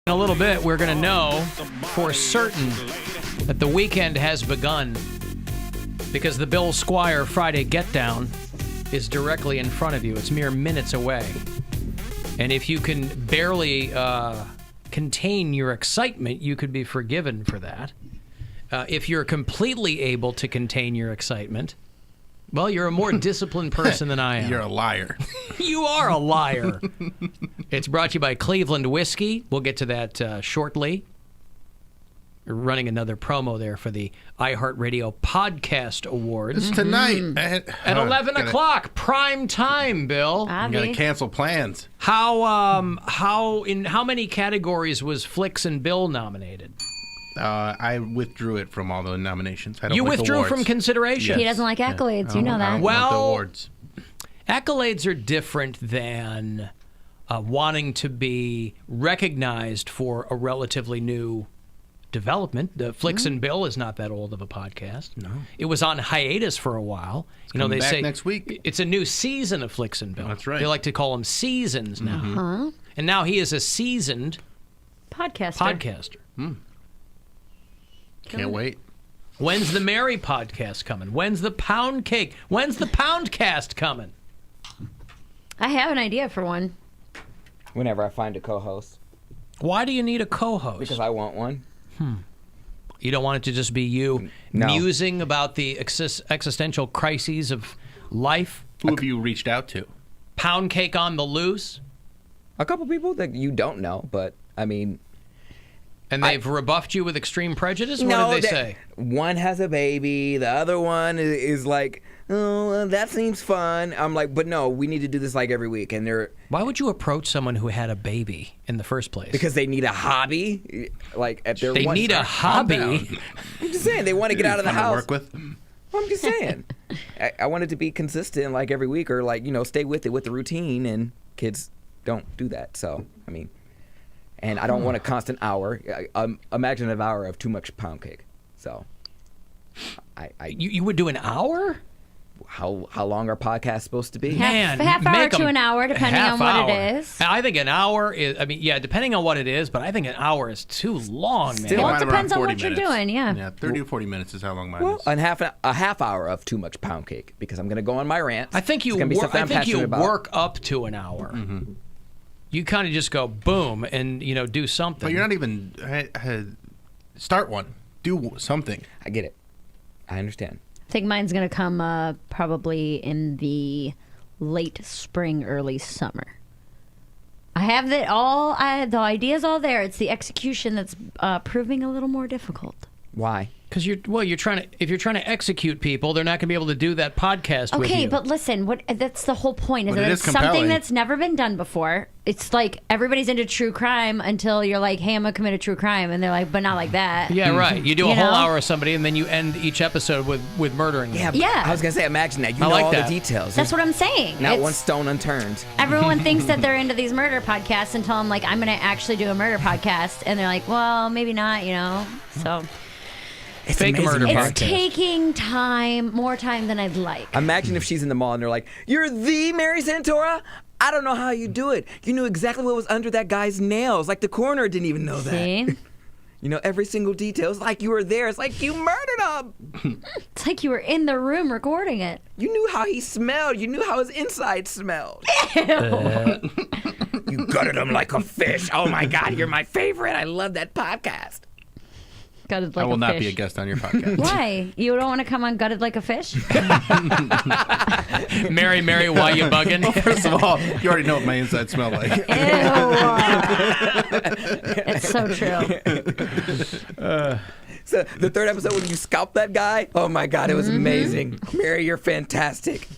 In a little bit, we're going to know for certain that the weekend has begun because the Bill Squire Friday Get Down is directly in front of you. It's mere minutes away. And if you can barely contain your excitement, you could be forgiven for that. If you're completely able to contain your excitement, well, you're a more disciplined person than I am. You're a liar. You are a liar. It's brought to you by Cleveland Whiskey. We'll get to that shortly. We're running another promo there for the iHeartRadio Podcast Awards. It's tonight. At 11 o'clock, prime time, Bill. I'm going to cancel plans. In how many categories was Flicks and Bill nominated? I withdrew it from all the nominations. I don't You like withdrew awards. from consideration? He doesn't like accolades. You know that. I don't want the awards. Accolades are different than wanting to be recognized for a relatively new development. The Flicks and Bill is not that old of a podcast. No. It was on hiatus for a while. Coming They back say next week. It's a new season of Flicks and Bill. That's right. They like to call them seasons now. Huh? And now he is a seasoned Podcaster. Can't wait. When's the Mary podcast coming? When's the Poundcake? When's the Poundcast coming? I have an idea for one. Whenever I find a co-host. Why do you need a co-host? Because I want one. You don't want it to just be you musing about the existential crises of life? Who have you reached out to? Poundcake on the loose? A couple people that you don't know, but I mean... And they've rebuffed you with extreme prejudice? What did they say? One has a baby. The other one is like, oh, that seems fun. I'm like, but no, we need to do this like every week. And they're... Why would you approach someone who had a baby in the first place? Because they need a hobby. Like at their They need a hobby? I'm just saying, they want to get out of the Fun to house. work with? Well, I'm just saying. I want it to be consistent like every week or like, stay with it with the routine. And kids don't do that. So, I mean... And I don't want a constant hour. Imagine an hour of too much pound cake. So, You would do an hour? How long are podcasts supposed to be? Half hour to an hour, depending on what it is. I think an hour is, depending on what it is, but I think an hour is too long, man. Still, Well, it Mine depends around on 40 what you're minutes. doing, yeah. Yeah, 30 to 40 minutes is how long mine Well, is. a half hour of too much pound cake because I'm going to go on my rant. I think you It's gonna be something I'm passionate about. work up to an hour. Mm-hmm. You kind of just go boom and do something. But you're not even... start one. Do something. I get it. I understand. I think mine's going to come probably in the late spring, early summer. I have it all. The idea's all there. It's the execution that's proving a little more difficult. Why? Because if you're trying to execute people, they're not going to be able to do that podcast with you. Okay, but listen, that's the whole point. Is But that it it's is compelling. something that's never been done before. It's like everybody's into true crime until you're like, hey, I'm going to commit a true crime. And they're like, but not like that. Yeah, right. You do a You whole know? hour of somebody, and then you end each episode with murdering them. Yeah. I was going to say, imagine that. You I know like all that. the details. That's what I'm saying. Not It's- one stone unturned. Everyone thinks that they're into these murder podcasts until I'm like, I'm going to actually do a murder podcast. And they're like, well, maybe not, So It's Fake amazing. murder it's podcast. taking more time than I'd like. Imagine if she's in the mall and they're like, "You're the Mary Santora? I don't know how you do it. You knew exactly what was under that guy's nails. Like the coroner didn't even know that. See? You know every single detail. It's like you were there. It's like you murdered him. It's like you were in the room recording it. You knew how he smelled. You knew how his inside smelled. You gutted him like a fish. Oh my God, you're my favorite. I love that podcast. Gutted like I will a not fish. be a guest on your podcast. Why? You don't want to come on Gutted Like a Fish? Mary, why you bugging? Well, first of all, you already know what my inside smell like. Ew. It's so true. So the third episode when you scalped that guy, oh my God, it was amazing. Mary, you're fantastic.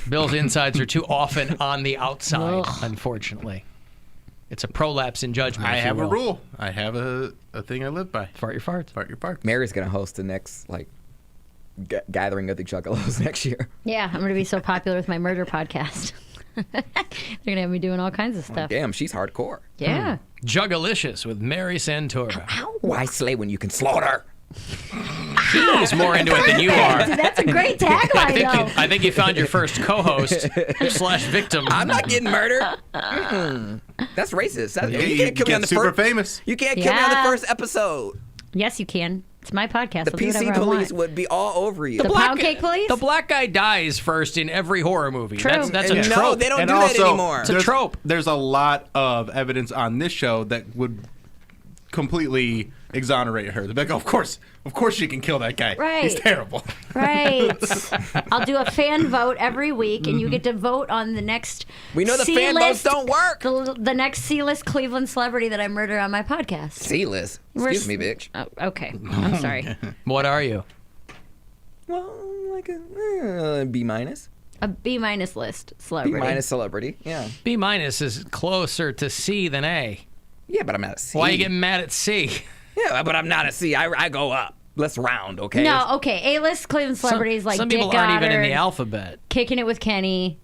Bill's insides are too often on the outside, Ugh. unfortunately. It's a prolapse in judgment. I if you have a will. rule. I have a thing I live by. Fart your farts. Fart your fart. Mary's gonna host the next gathering of the Juggalos next year. Yeah, I'm going to be so popular with my murder podcast. They're going to have me doing all kinds of stuff. Damn, she's hardcore. Yeah. Juggalicious with Mary Santora. Why slay when you can slaughter? He's more into it than you are. That's a great tagline, though. I think you found your first co-host / victim. I'm not getting murdered. That's racist. You can't kill me on the super first. famous. You can't kill me on the first episode. Yes, you can. It's my podcast. The I'll do PC whatever I police want. would be all over you. The Poundcake police? The black guy dies first in every horror movie. True. That's a No, trope. they don't And do also, that anymore. It's a trope. There's a lot of evidence on this show that would completely exonerate her. They're like, of course she can kill that guy. Right. He's terrible. Right. I'll do a fan vote every week, and you get to vote on the next. We know the fan votes don't work. The next C-list Cleveland celebrity that I murder on my podcast. C-list. We're Excuse me, bitch. Oh, okay. I'm sorry. What are you? Well, like a B minus. A B- list B celebrity. minus celebrity. Yeah. B- is closer to C than A. Yeah, but I'm not a C. Why are you getting mad at C? Yeah, but I'm not a C. I go up. Let's round, okay? No, okay. A-list Cleveland celebrities like some Dick people aren't even in Goddard, the alphabet. Kicking It with Kenny.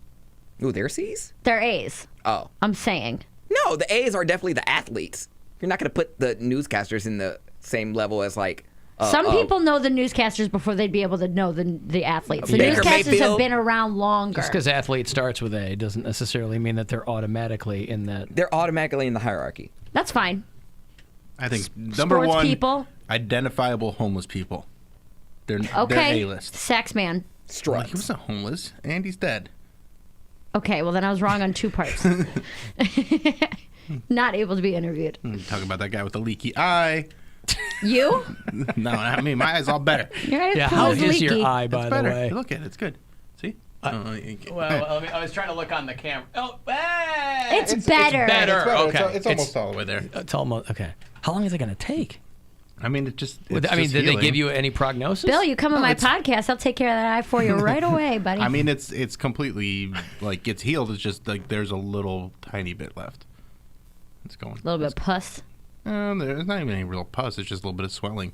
Ooh, they're C's? They're A's. Oh. I'm saying. No, the A's are definitely the athletes. You're not going to put the newscasters in the same level as like. Some people know the newscasters before they'd be able to know the athletes. The Baker newscasters have Mayfield. been around longer. Just because athlete starts with A doesn't necessarily mean that they're automatically in that. They're automatically in the hierarchy. That's fine. I think number Sports one, people. identifiable homeless people. They're Okay. A-list. Sax man. Struts. He wasn't homeless. Andy's dead. Okay, well then I was wrong on two parts. Not able to be interviewed. Talking about that guy with the leaky eye. You? No, not me. My eye's all better. Your eye Yeah, pool how is is leaky. your eye, by the Better. way? Look at it. It's good. See? Well, I was trying to look on the camera. Oh, hey! It's better. better. Okay. It's almost all the way there. It's almost okay. How long is it going to take? I mean, it just. Did they give you any prognosis? Bill, you come on my podcast, I'll take care of that eye for you right away, buddy. I mean, it's completely like it's healed. It's just like there's a little tiny bit left. It's going. a little bit of pus. There's not even any real pus. It's just a little bit of swelling.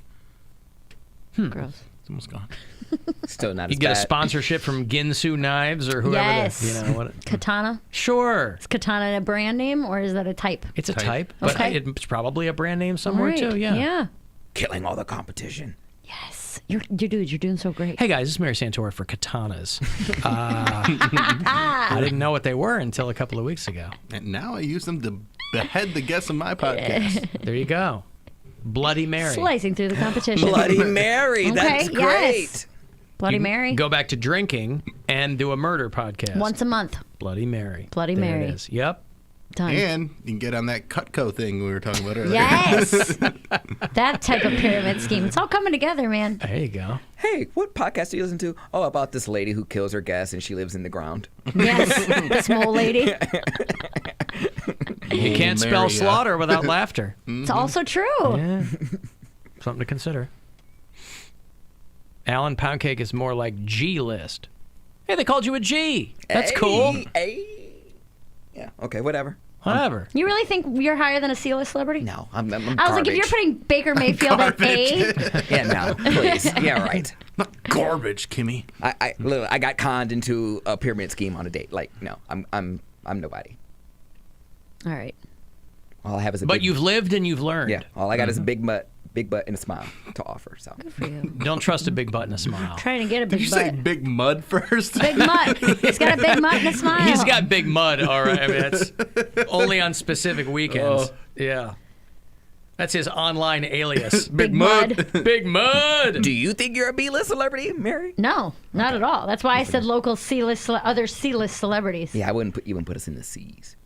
Gross. It's almost gone. Still not You as get a bad. sponsorship from Ginsu Knives or whoever. Yes. What? Katana. Sure. Is Katana a brand name or is that a type? It's a Type. type, but Okay. it's probably a brand name somewhere Right. too. Yeah. Yeah. Killing all the competition. Yes. You're doing so great. Hey guys, this is Mary Santora for Katanas. I didn't know what they were until a couple of weeks ago. And now I use them to behead the guests of my podcast. There you go. Bloody Mary. Slicing through the competition. Bloody Mary. Okay, That's great. yes. Bloody Mary. Go back to drinking and do a murder podcast. Once a month. Bloody Mary. Bloody There Mary. It is. Yep. Done. And you can get on that Cutco thing we were talking about earlier. Yes. That type of pyramid scheme. It's all coming together, man. There you go. Hey, what podcast do you listen to? Oh, about this lady who kills her guests and she lives in the ground. Yes. The small lady. You can't spell Mary, slaughter without laughter. It's also true. Yeah. Something to consider. Alan Poundcake is more like G-list. Hey, they called you a G. That's cool. Hey. Yeah, okay, whatever. Whatever. You really think you're higher than a C-list celebrity? No, I'm I was garbage. like, if you're putting Baker Mayfield at A, Yeah, no, please. Yeah, right. Not garbage, Kimmy. I got conned into a pyramid scheme on a date. Like, no, I'm nobody. all right. All I have is a But big, you've lived and you've learned. yeah. All I got is a big butt and a smile to offer. So Good for you. Don't trust a big butt and a smile. Trying to get a Did big you butt. say big mud first? Big mutt. He's got a big mutt and a smile. He's got big mud, all right. I mean, that's only on specific weekends. Yeah. That's his online alias. Big mud. Big mud. do you think you're a B-list celebrity, Mary? No, not at all. That's why I said local C-list, other C-list celebrities. Yeah, I wouldn't put us in the C's.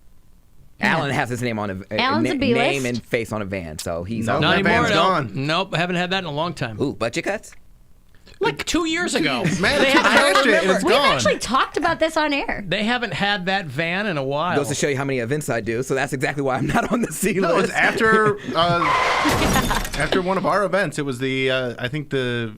Alan has his name on Alan's a B-list. name and face on a van, so he's No, on Not that anymore. van's No. gone. Nope, haven't had that in a long time. Ooh, budget cuts? Like 2 years ago. Man, they crashed it and it's We've gone. actually talked about this on air. They haven't had that van in a while. Goes to show you how many events I do, so that's exactly why I'm not on the C No, it was list. after after one of our events. It was the I think the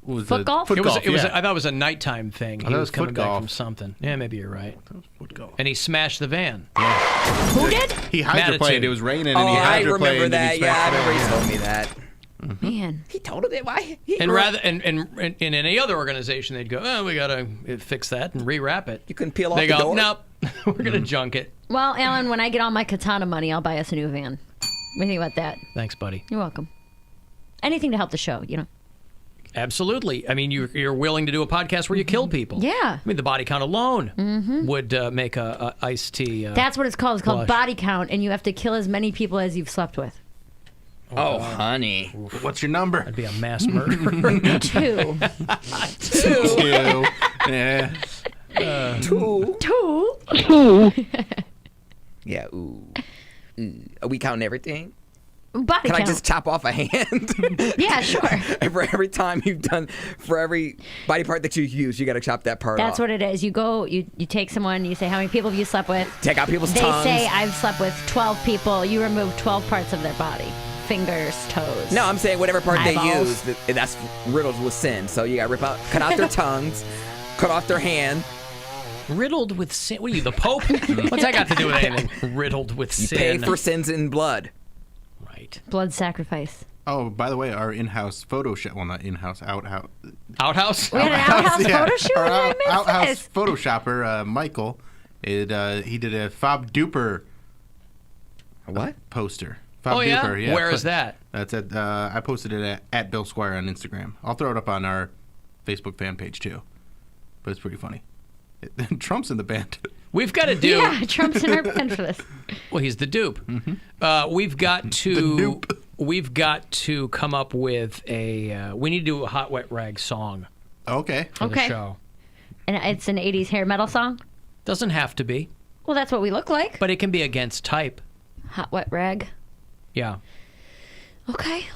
what was Foot the golf? Foot It was. golf. It was. yeah. I thought it was a nighttime thing. He that was was coming foot back golf. from something. Yeah, maybe you're right. Foot golf. And he smashed the van. Who did? He hydroplaned. Attitude. It was raining, Oh, and he I hydroplaned. remember and that. he Yeah, I smashed remember he the told van. me that. Man. He told it. Why? He And grew- rather, and in any other organization, they'd go, "Oh, we gotta fix that and rewrap it." You couldn't peel off They the go, door? "Nope, we're gonna junk it." Well, Alan, when I get all my Katana money, I'll buy us a new van. What do you think about that? Thanks, buddy. You're welcome. Anything to help the show, you know. Absolutely. I mean, you're willing to do a podcast where you kill people. Yeah. I mean, the body count alone would make a iced tea. That's what it's called. It's called blush. body count, and you have to kill as many people as you've slept with. Oh, honey. What's your number? That'd be a mass murder. 2. 2. Yeah. 2. 2. Yeah, ooh. Are we counting everything? Body Can count. I just chop off a hand? Yeah, sure. For every time you've done, for every body part that you use, you got to chop that part off. That's what it is. You go, you take someone, you say, how many people have you slept with? Take out people's They tongues. say, I've slept with 12 people. You remove 12 parts of their body. Fingers, toes. No, I'm saying whatever part they Eyeballs. use, that's riddled with sin. So you got to cut out their tongues, cut off their hand. Riddled with sin. What are you, the Pope? What's that got to do with anything? Riddled with You sin. pay for sins in blood. Right. Blood sacrifice. Oh, by the way, our in-house photo shoot. Well, not in-house, Outhouse? We had an outhouse photo shoot? Our How did I miss outhouse this? photoshopper, Michael, he did a Fob Duper What? poster. Fob Oh, yeah? Duper, Where is that? That's I posted it at Bill Squire on Instagram. I'll throw it up on our Facebook fan page too. But it's pretty funny. Trump's in the band. We've got to do. Yeah, Trump's in our band for this. Well, he's the dupe. We've got to. The dupe. We've got to come up with a. We need to do a hot wet rag song Okay. for the Okay. show. And it's an 80s hair metal song? Doesn't have to be, Well, that's what we look like. but it can be against type. Hot, wet rag. Yeah. Okay.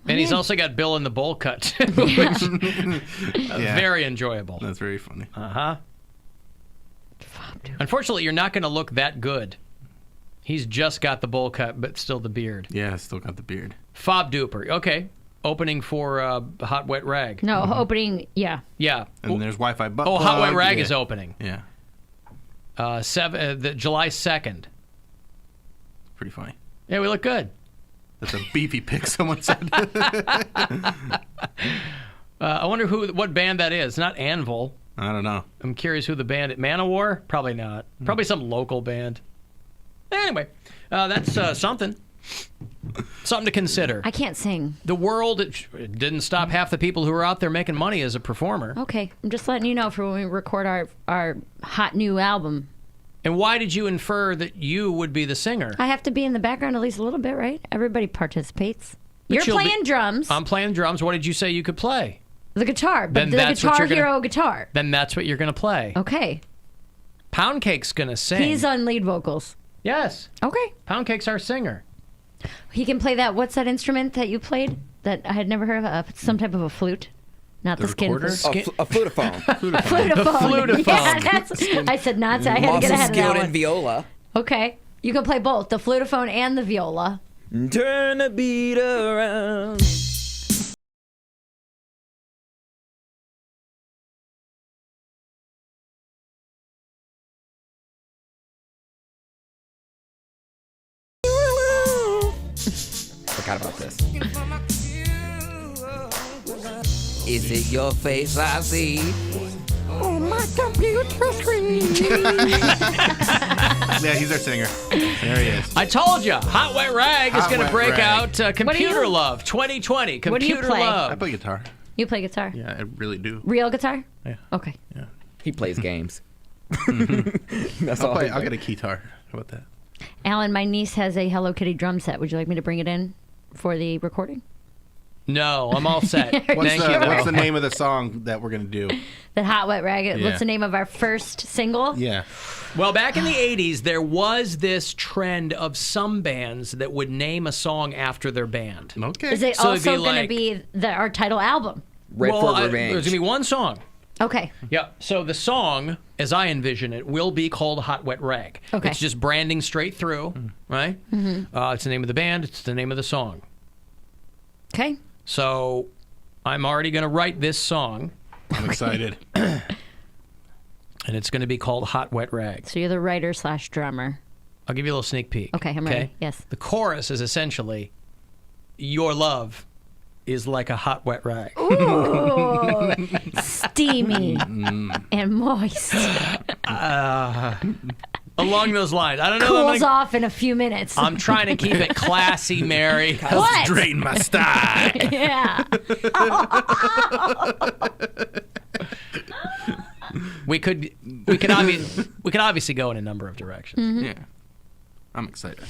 And he's also got Bill in the bowl cut, which Yeah. very enjoyable. That's very funny. Uh-huh. Unfortunately, you're not going to look that good. He's just got the bowl cut, but still the beard. Yeah, I still got the beard. Fob Duper. Okay. Opening for Hot Wet Rag. No, opening, yeah. Yeah. And there's Wi-Fi butt Oh, Hot Wet plug. Rag Yeah. is opening. Yeah. July 2nd. Pretty funny. Yeah, we look good. That's a beefy pick, someone said. I wonder what band that is. Not Anvil. I don't know. I'm curious who the band is. Manowar? Probably not. Probably some local band. Anyway, that's something. Something to consider. I can't sing. The world it didn't stop half the people who were out there making money as a performer. Okay, I'm just letting you know for when we record our hot new album. And why did you infer that you would be the singer? I have to be in the background at least a little bit, right? Everybody participates. You're you'll be- playing drums. I'm playing drums. What did you say you could play? The guitar, but Then the that's what Guitar you're gonna- Hero guitar. Then that's what you're going to play. Okay. Poundcake's going to sing. He's on lead vocals. Yes. Okay. Poundcake's our singer. He can play that. What's that instrument that you played that I had never heard of? Some type of a flute. Not the skin recorder? flute. A flutophone. Flutophone. flutophone. Yeah, that's, I said not. I had to Also get ahead of that skilled in one. viola. Okay. You can play both, the flutophone and the viola. Turn the beat around. Forgot about this. Is it your face I see? Oh, my computer screen. Yeah, he's our singer. There he is. I told you, Hot Wet Rag is Hot going to Wet break Rag. out Computer you- Love 2020. What do you Computer play? Love. I play guitar. You play guitar? Yeah, I really do. Real guitar? Yeah. Okay. He plays games. That's all. I'll get a guitar. How about that? Alan, my niece has a Hello Kitty drum set. Would you like me to bring it in for the recording? No, I'm all set. What's Thank you. what's the name of the song that we're going to do? The Hot Wet Rag. Yeah. What's the name of our first single? Yeah. Well, back in the 80s, there was this trend of some bands that would name a song after their band. Okay. Is it So it'd be also going to like- be our title album? Red well, Fort there's Revenge. going to be one song. Okay. Yeah. So the song, as I envision it, will be called Hot Wet Rag. Okay. It's just branding straight through, right? Mm-hmm. It's the name of the band. It's the name of the song. Okay. So I'm already going to write this song, I'm excited. and it's going to be called Hot Wet Rag. So you're the writer / drummer. I'll give you a little sneak peek. Okay, I'm ready. Yes. The chorus is essentially, "Your love is like a hot wet rag." Ooh, steamy and moist. Along those lines. I don't know. Cools off in a few minutes. I'm trying to keep it classy, Mary. What? Drain my style. Yeah. We could obviously go in a number of directions. Yeah. I'm excited.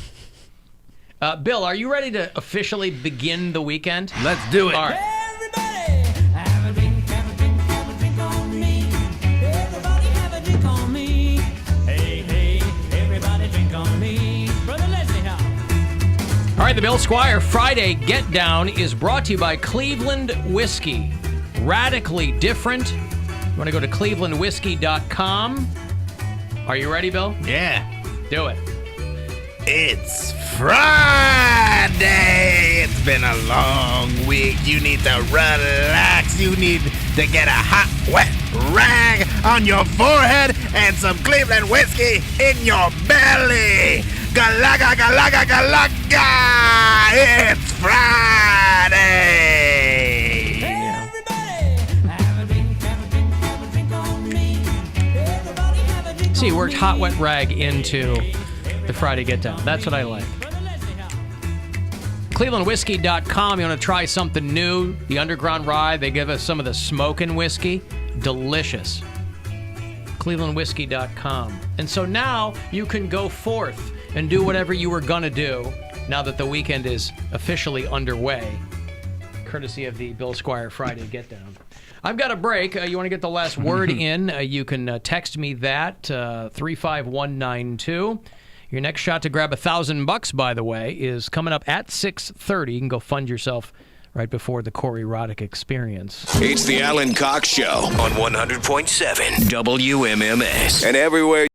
Bill, are you ready to officially begin the weekend? Let's do it. All right. Everybody, have a drink, have a drink, have a drink on me. Everybody have a drink on me. Hey, hey, everybody drink on me. Brother Leslie, how? All right, the Bill Squire Friday Get Down is brought to you by Cleveland Whiskey. Radically different. You want to go to clevelandwhiskey.com. Are you ready, Bill? Yeah. Do it. It's Friday. It's been a long week. You need to relax. You need to get a hot, wet rag on your forehead and some Cleveland whiskey in your belly. Galaga, galaga, galaga. It's Friday. Everybody, have a drink, have a drink, have a drink on me. Everybody have a drink. See, you worked hot, wet rag into the Friday Get Down. That's what I like. Brother Leslie, how? ClevelandWhiskey.com. You want to try something new? The Underground Rye. They give us some of the smoking whiskey. Delicious. ClevelandWhiskey.com. And so now you can go forth and do whatever you were going to do now that the weekend is officially underway, courtesy of the Bill Squire Friday Get Down. I've got a break. You want to get the last word in? You can text me that, 35192. Your next shot to grab $1,000, by the way, is coming up at 6:30. You can go fund yourself right before the Corey Roddick Experience. It's the Alan Cox Show on 100.7 WMMS and everywhere